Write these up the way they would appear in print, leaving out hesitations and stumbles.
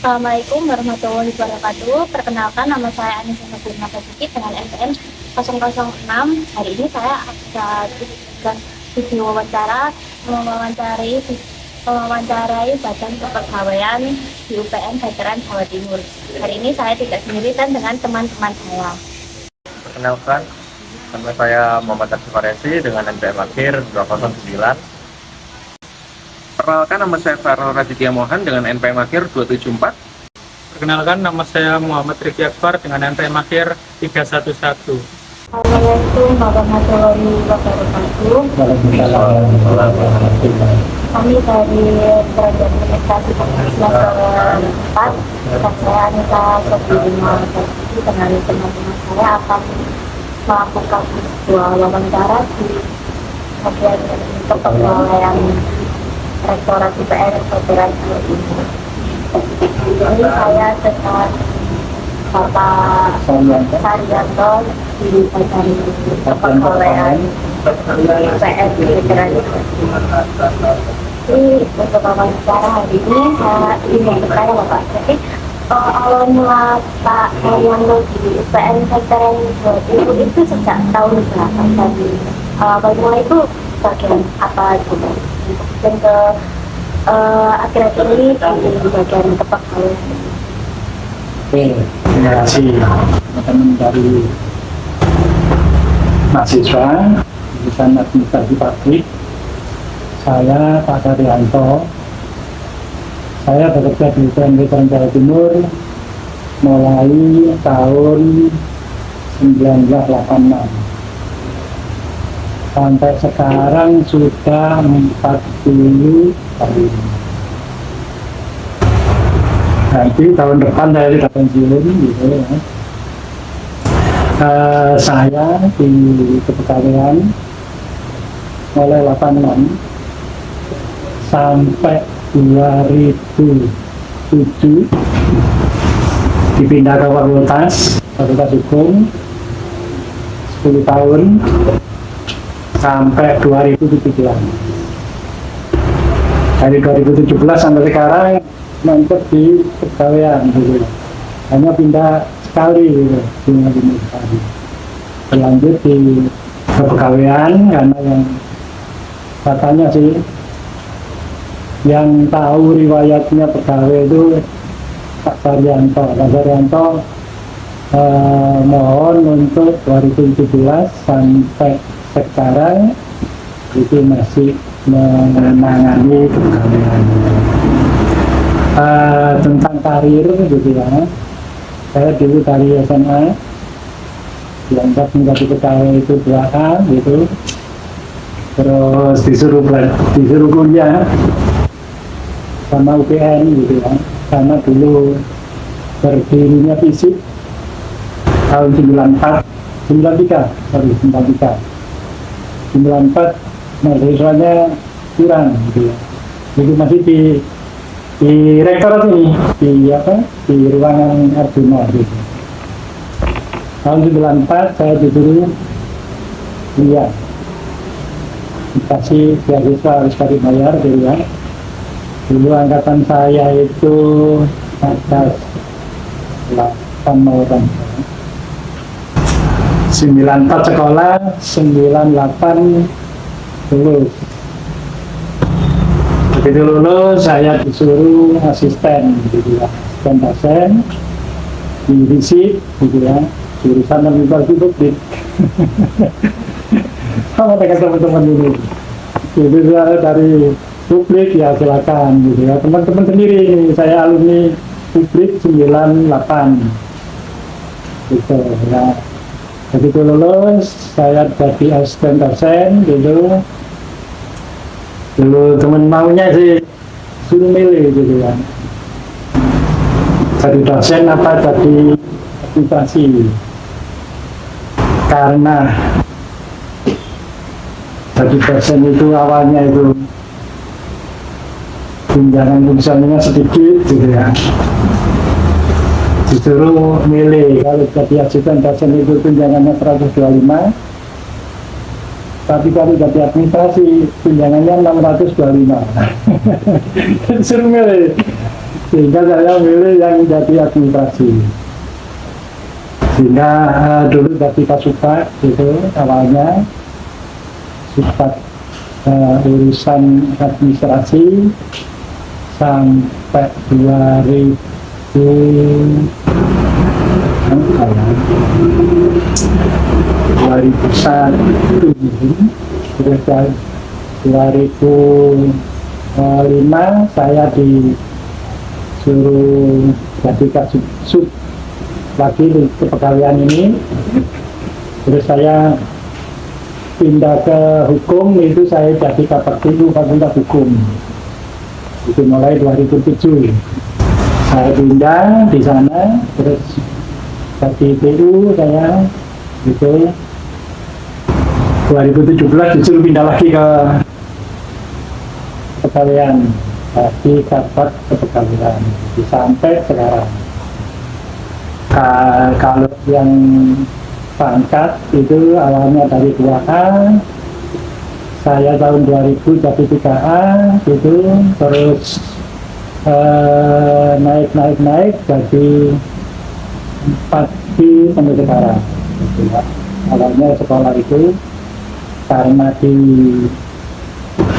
Assalamualaikum warahmatullahi wabarakatuh. Perkenalkan, nama saya Anissa Sabrina Basuki dengan NPM 006. Hari ini saya ada tugas video wawancara mewawancarai Badan Kepegawaian di UPN Veteran Jawa Timur. Hari ini saya tidak sendiri dan dengan teman-teman saya. Perkenalkan, nama saya Muhammad Arsif Faresi dengan NPM Akhir 209. Perkenalkan, nama saya Farol Raditya Mohan dengan NPM Akhir 274. Perkenalkan, nama saya Muhammad Riki Akbar dengan NPM Akhir 311. Assalamualaikum warahmatullahi wabarakatuh. Kami dari Program Administrasi semester 4 dan saya Anissa Sabrina Basuki dengan teman-teman saya akan melakukan sebuah wawancara di bagian kepegawaian Rektorat UPN Veteran Jawa Timur. Ini saya dengan Bapak Saryanto di Badan Kepegawaian UPN Veteran Jawa Timur. Jadi untuk wawancara hari ini saya ingin bertanya Bapak, jadi awal mula Pak Saryanto di UPN Veteran Jawa Timur itu sejak tahun berapa? Dan awal mula itu bagian apa juga? Dan ke akhir-akhir ini di bagian kepegawaian. Oke, terima kasih teman-teman dari mahasiswa jurusan administrasi publik. Saya Pak Saryanto. Saya bekerja di UPN Veteran Jawa Timur mulai tahun 1986. Sampai sekarang sudah 40 tahun. Nanti tahun depan saya sudah pensiun gitu ya. Saya di kepegawaian mulai 86 sampai 2007 dipindah ke Fakultas Hukum 10 tahun sampai 2017. Dari 2017 sampai sekarang mantap di kepegawaian gitu. Hanya pindah sekali gitu, sekali. Berlanjut di kepegawaian karena yang katanya sih yang tahu riwayatnya pegawai itu Pak Saryanto. Pak Saryanto mohon untuk 2017 sampai sekarang itu masih menangani kepegawaian. Tentang karir gitu ya, saya dulu dari SMA dianggap menjadi pegawai itu 2A gitu, terus disuruh kuliah sama UPN gitu ya, karena dulu berdirinya FISIP tahun 94 mahasiswanya kurang gitu ya. Jadi masih di rektorat ini di ruangan Arjuna gitu. Tahun 94 saya disuruh kuliah, dikasih beasiswa harus cari bayar gitu ya. Dulu angkatan saya itu atas 8 orang. 94 sekolah, 98 lulus. Begitu lulus, saya disuruh asisten gitu ya, asisten dosen di FISIP gitu ya, jurusan administrasi publik. Sama dengan teman-teman dulu. Jadi saya dari publik ya silakan gitu ya, teman-teman sendiri. Saya alumni publik 98 gitu ya. Begitu lulus, saya jadi asisten dosen gitu. Dulu temen maunya sih suruh milih gitu ya, jadi dosen apa jadi administrasi, karena jadi dosen itu awalnya itu tunjangan fungsinya sedikit gitu ya, disuruh milih kalau jadi asisten dosen itu tunjangannya 125, tapi kalau jadi administrasi tunjangannya 625. Disuruh milih sehingga saya milih yang jadi administrasi. Sehingga dulu jadi Kasupat gitu awalnya, sifat urusan administrasi sampai 2001, terus 2005 saya disuruh jadi Kasubsub lagi di kepegawaian ini, terus saya pindah ke hukum, itu saya jadi Kapaktilu Fakultas Hukum itu mulai 2007. Saya pindah di sana, terus jadi PU saya itu 2017 disuruh pindah lagi ke kepegawaian, jadi Kapak Kepegawaian sampai sekarang. Kalau yang pangkat itu awalnya dari 2A, saya tahun 2000 jadi 3A gitu, terus naik jadi 4B sampai sekarang gitu ya. Awalnya sekolah itu karena di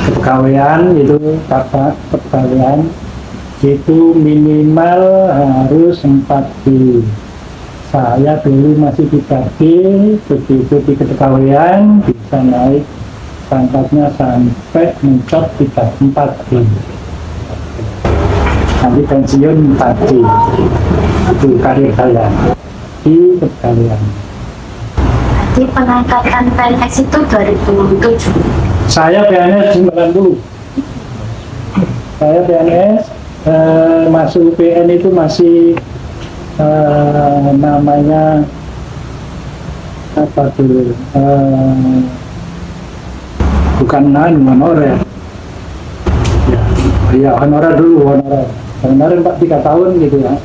kepegawaian itu Kapak Kepegawaian itu minimal harus 4B. Saya dulu masih 3B, begitu di kepegawaian bisa naik pangkatnya sampai mencapai 4B. Nanti pensiun 4B. Itu karir saya di kepegawaian. Jadi pengangkatan PNS itu 2007. Saya PNS 90. Saya PNS masuk PN itu masih namanya apa dulu, bukan honorer ya, honorer dulu, honorer 3 tahun gitu ya,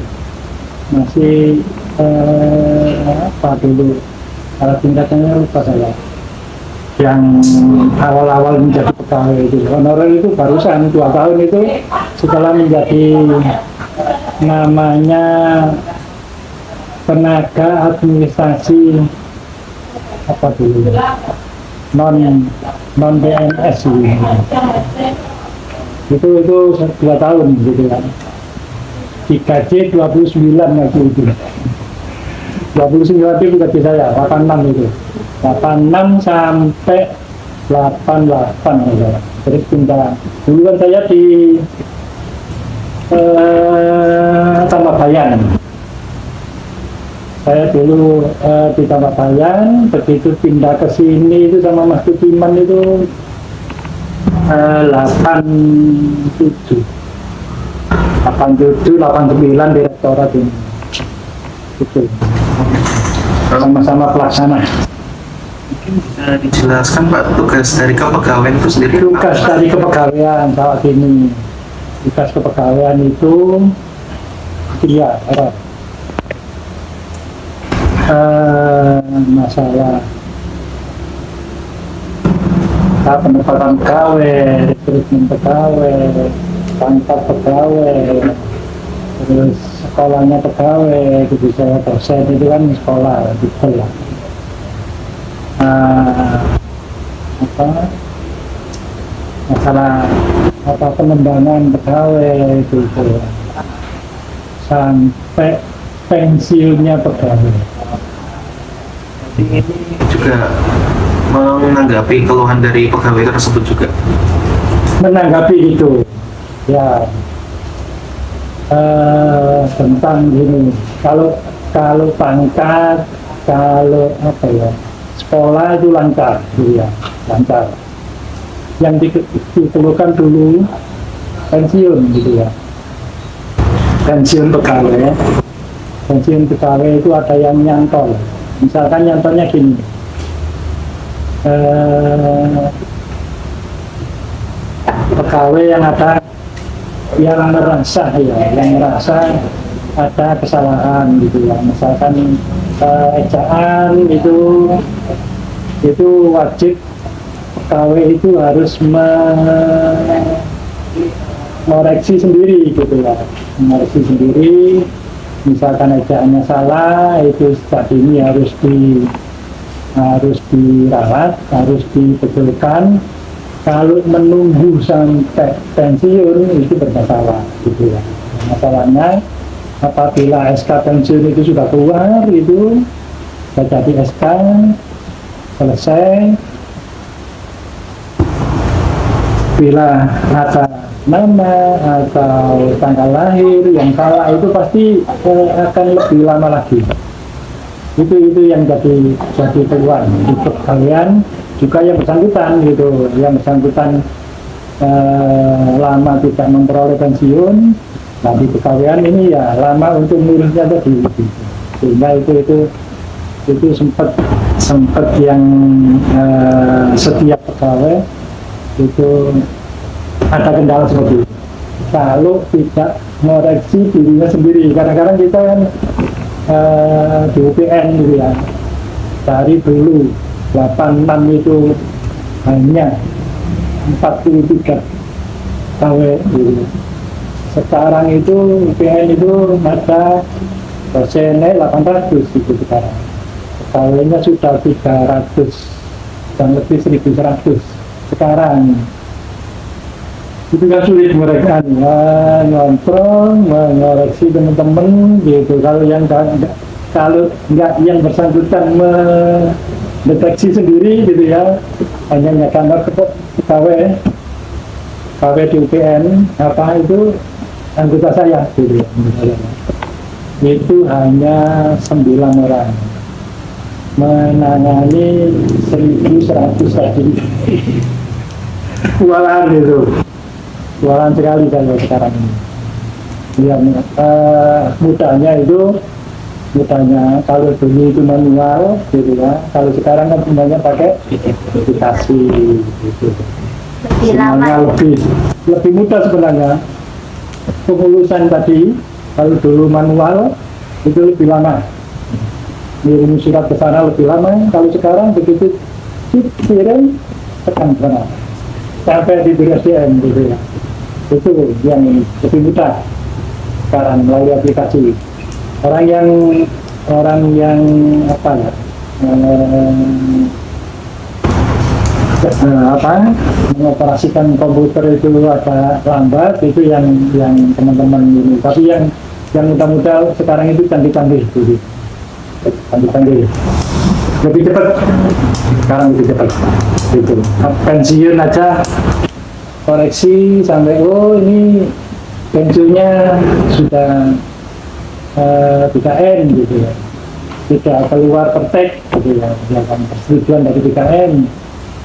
masih apa dulu alat tingkatannya lupa saya, yang awal-awal menjadi pegawai itu. Honorer itu barusan 2 tahun itu setelah menjadi namanya tenaga administrasi apa dulu, non PNS itu 2 tahun gitu kan, digaji 29 lagi itu, 29 itu gaji saya 86 itu, 86 sampai 88 ya. Terus pindah, dulu kan saya di Tambabayan. Saya dulu di Tambabayan, begitu pindah ke sini itu sama Mas Tukiman itu 87, 89 direktorat ini. Itu sama-sama pelaksana. Mungkin bisa dijelaskan Pak, tugas dari kepegawaian itu sendiri? Tugas dari kepegawaian saat ini, tugas kepegawaian itu masalah penempatan pegawai, rekrutmen pegawai, pangkat pegawai, terus sekolahnya pegawai, itu saya dosen itu kan sekolah gitu ya. Masalah pengembangan pegawai itu sampai pensiunnya pegawai. Ini juga menanggapi keluhan dari pegawai tersebut juga. Menanggapi itu ya, tentang gini, kalau pangkat, kalau apa ya, sekolah itu lancar gitu ya, lancar. Yang dikeluhkan dulu pensiun gitu ya, pensiun pegawai itu ada yang nyantol. Misalkan nyantolnya gini, pegawai yang merasa ada kesalahan gitu ya, misalkan ejaan itu wajib pegawai itu harus mengoreksi sendiri gitu ya, mengoreksi sendiri. Misalkan ejaannya salah, itu saat ini harus dirawat, harus dibetulkan. Kalau menunggu sampai pensiun itu bermasalah gitu ya. Masalahnya apabila SK pensiun itu sudah keluar, itu sudah jadi SK selesai, bila ada nama atau tanggal lahir yang salah itu pasti akan lebih lama lagi. Itu yang jadi peluang untuk kalian juga yang bersangkutan gitu, yang bersangkutan lama tidak memperoleh pensiun, nah di pegawaian ini ya lama untuk ngurusnya tadi gitu. Sehingga itu sempat yang setiap pegawai itu ada kendala seperti itu. Kalau tidak mengoreksi dirinya sendiri, kadang-kadang kita kan di UPN gitu ya, dari dulu 86 itu hanya 43 pegawai gitu. Sekarang itu UPN itu ada dosennya 800 gitu sekarang. Pegawainya sudah 300 dan lebih 1100 sekarang. Itu kan sulit mereka ngontrol, mengoreksi teman-teman gitu. Kalau nggak yang bersangkutan mendeteksi sendiri gitu ya, hanya gambar pegawai di UPN apa itu anggota saya gitu ya. Itu hanya 9 orang menangani 1.100 tadi. Kewalahan gitu. Jualan sekali saya sekarang ini. Ya, mudahnya kalau dulu itu manual gitu ya. Kalau sekarang kan semuanya pakai aplikasi gitu. Semuanya lebih mudah sebenarnya. Pengurusan tadi kalau dulu manual itu lebih lama. Ngirim surat ke sana lebih lama. Kalau sekarang begitu kirim tekan sana sampai di BSDM gitu ya. Itu yang lebih mudah sekarang melalui aplikasi. Orang yang apa ya, mengoperasikan komputer itu agak lambat, itu yang teman-teman ini. Tapi yang muda-muda sekarang itu canggih-canggih gitu. Canggih-canggih. Lebih cepat. Sekarang lebih cepat. Gitu. Pensiun aja koreksi sampai ini pensiunnya sudah 3M gitu ya, tidak keluar pertek gitu ya, kan persetujuan dari 3M,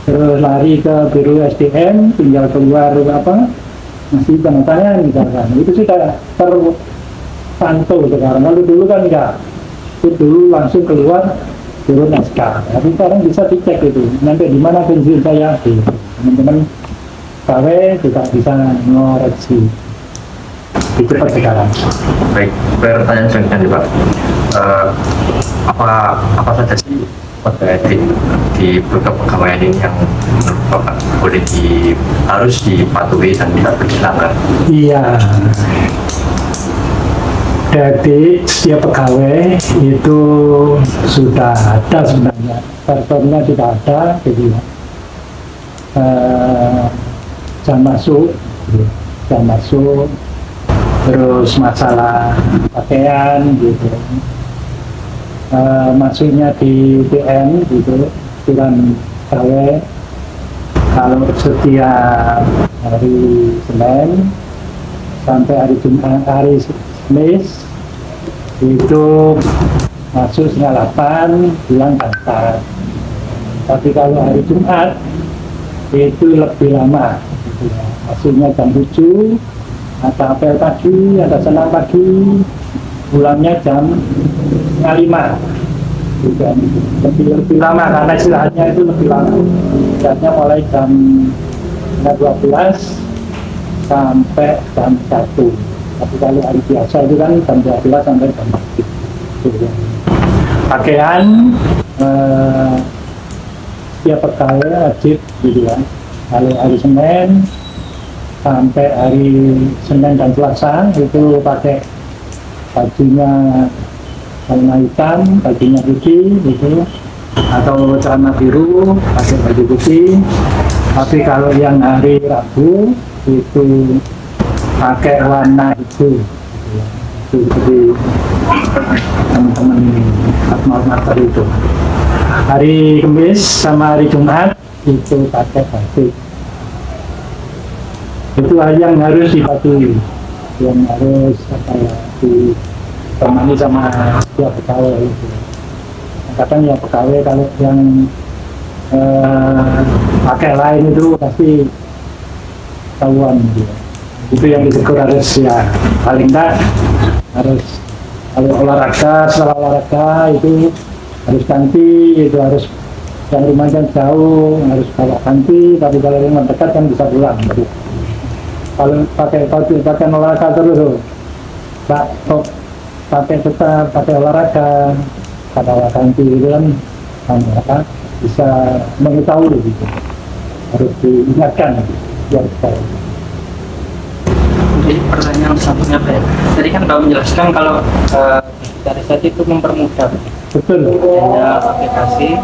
terus lari ke biro SDM, tinggal keluar masih tanda tangan misalkan, itu sudah terpantau sekarang. Lalu dulu kan enggak, itu dulu langsung keluar biro naskah, tapi sekarang bisa dicek itu nanti di mana pensiun saya, teman-teman KW juga bisa mengoreksi. Itu cepat sekarang. Baik, pertanyaan selanjutnya Pak. Apa saja sih kode etik di kepegawaian ini yang menurut Bapak harus dipatuhi dan tidak dilanggar? Iya. Etik setiap pegawai itu sudah ada sebenarnya. Performnya sudah ada, gitu ya. Jam masuk, terus masalah pakaian gitu, masuknya di PM gitu, bulan KW. Kalau setiap hari Senin sampai hari Jumat, hari Kamis itu masuk setengah 8, pulang kantor. Tapi kalau hari Jumat itu lebih lama gitu ya. Masuknya jam 7, ada apel pagi, ada senam pagi, pulangnya jam 5 gitu. Lebih lama karena istirahatnya itu lebih lama. Istirahatnya mulai jam 12 sampai jam 1. Tapi kalau hari biasa itu kan jam 12 sampai jam 1 gitu ya. Pakaian setiap pegawai wajib gitu ya. Kalau hari Senin sampai hari Senin dan Selasa itu pakai bajunya warna hitam, bajunya putih gitu, atau celana biru pakai baju putih. Tapi kalau yang hari Rabu itu pakai warna hijau. Itu jadi teman-teman Atmaul itu. Hari Kamis sama hari Jumat itu pakai batik. Itu yang harus dipatuhi, yang harus ditemani sama setiap pegawai itu. Kadang ya pegawai kalau yang pakai lain itu pasti tahuan gitu. Itu yang ditegur harus ya paling enggak harus kalau olahraga, setelah olahraga itu harus ganti, itu harus yang rumahnya jauh harus bawa ganti, tapi kalau yang mendekat kan bisa pulang gitu. Kalau pakai olahraga terus Pak kok tetap pakai olahraga kata ganti itu kan bisa mengetahui gitu, harus diingatkan biar tahu. Jadi pertanyaan satunya Pak, tadi kan Bapak menjelaskan kalau dari saja itu mempermudah Betul. adanya aplikasi.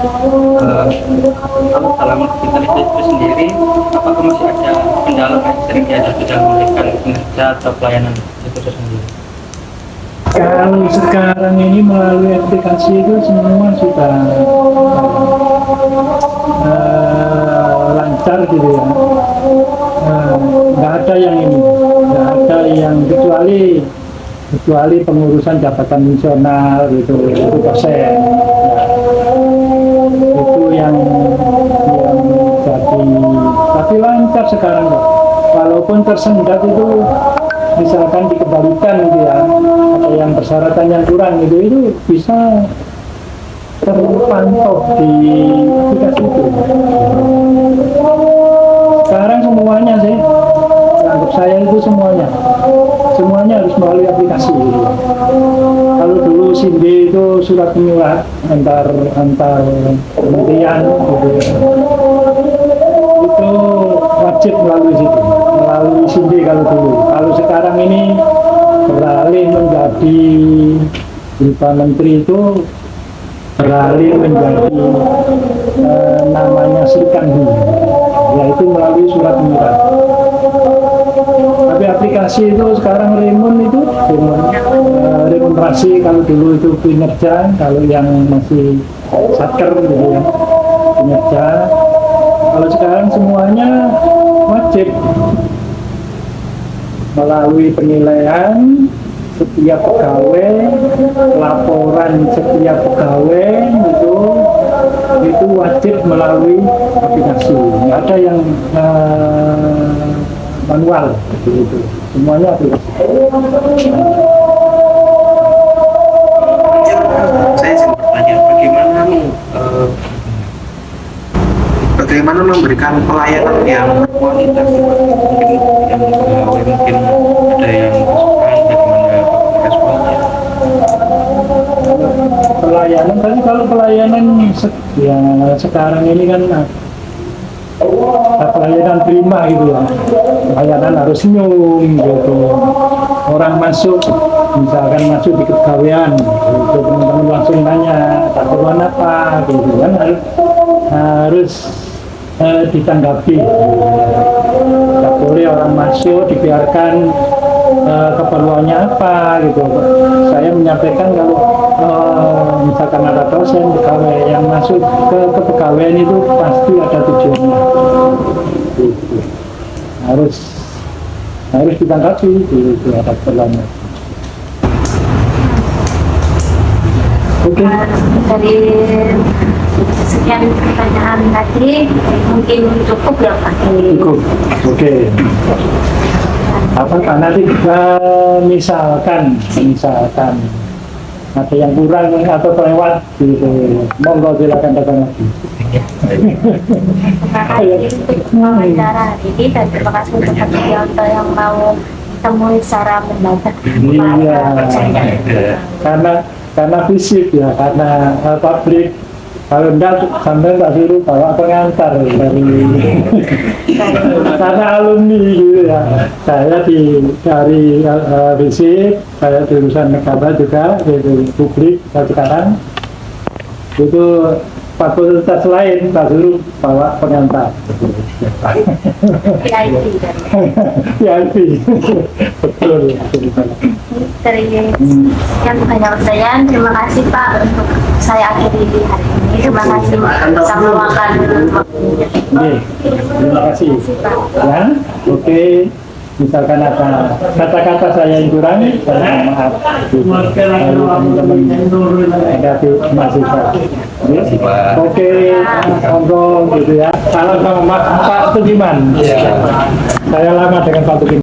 Kalau dalam intelijen itu sendiri, apakah masih ada kendala yang sering dihadapi dalam memberikan kinerja atau pelayanan itu sendiri? Kalau sekarang ini melalui aplikasi itu semua sudah lancar gitu ya. Nggak ada yang ini, nggak ada yang kecuali pengurusan jabatan fungsional gitu, itu persen. Itu yang jadi, tapi lancar sekarang kok. Walaupun tersendat itu misalkan dikembalikan gitu ya, atau yang persyaratan yang kurang itu bisa terpantau di aplikasi itu. Sekarang semuanya sih, anggap saya itu semuanya harus melalui aplikasi gitu. Kalau dulu SINDE itu surat menyurat antar kementerian gitu, itu wajib melalui situ, melalui SINDE kalau dulu. Kalau sekarang ini beralih menjadi berupa menteri itu beralih menjadi namanya Srikandu, yaitu melalui surat menyurat. Tapi aplikasi itu sekarang remunerasi, kalau dulu itu kinerja, kalau yang masih satker gitu ya, kinerja. Kalau sekarang semuanya wajib melalui penilaian setiap pegawai, laporan setiap pegawai itu wajib melalui aplikasi. Nggak ada yang manual gitu. Semuanya aplikasi. Saya ingin bertanya bagaimana memberikan pelayanan yang berkualitas, mungkin yang pegawai mungkin ada yang kesukaan, bagaimana responnya? Pelayanan, tapi kalau pelayanan ya sekarang ini kan pelayanan prima gitu ya, pelayanan harus senyum gitu. Orang masuk, misalkan masuk di kepegawaian gitu, teman-teman langsung tanya keperluan apa gitu kan, harus ditanggapi. Tidak boleh orang masuk dibiarkan keperluannya apa gitu. Saya menyampaikan kalau misalkan ada dosen pegawai yang masuk ke kepegawaian itu pasti ada tujuannya gitu. harus ditanggapi gitu, ada keperluannya. Oke. Dari sekian pertanyaan tadi mungkin cukup ya Pak. Cukup. Oke. Apakah nanti misalkan ada yang kurang atau kelewat gitu, monggo silakan datang lagi. Terima kasih untuk wawancara hari ini dan terima kasih untuk Pak Sugianto yang mau temui secara mendadak. Iya, karena fisik ya, karena publik Kalau enggak, sampai tak suruh bawa pengantar dari karena alumni gitu ya. Saya dari fisik, saya jurusan negara juga, yaitu publik. Sekarang itu fakultas lain tak suruh bawa pengantar. VIP dan VIP, betul. dari yang banyak saya terima kasih Pak untuk saya akhiri hari ini. Terima kasih sama makan Oke, terima kasih. Ya, oke. Misalkan ada kata-kata saya yang kurang, saya mohon maaf. Dari teman-teman ada mahasiswa. Oke, monggo gitu ya. Salam sama Pak Sudiman. Saya lama dengan Pak Sudiman.